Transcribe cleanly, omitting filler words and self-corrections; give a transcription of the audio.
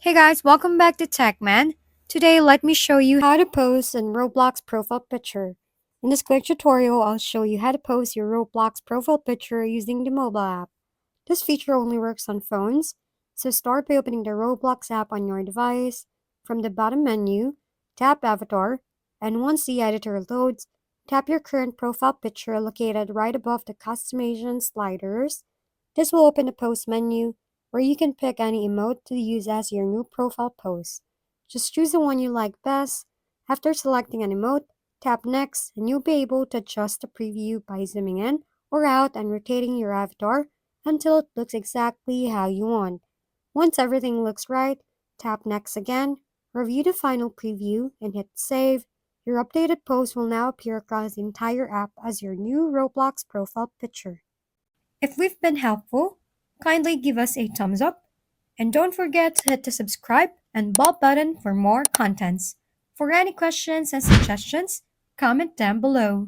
Hey guys, welcome back to TechMan. Today, let me show you how to post a Roblox profile picture. In this quick tutorial, I'll show you how to post your Roblox profile picture using the mobile app. This feature only works on phones, so start by opening the Roblox app on your device. From the bottom menu, tap Avatar, and once the editor loads, tap your current profile picture located right above the customization sliders. This will open the post menu where you can pick any emote to use as your new profile post. Just choose the one you like best. After selecting an emote, tap Next and you'll be able to adjust the preview by zooming in or out and rotating your avatar until it looks exactly how you want. Once everything looks right, tap Next again, review the final preview, and hit Save. Your updated post will now appear across the entire app as your new Roblox profile picture. If we've been helpful, kindly give us a thumbs up and don't forget to hit the subscribe and bell button for more contents. For any questions and suggestions, comment down below.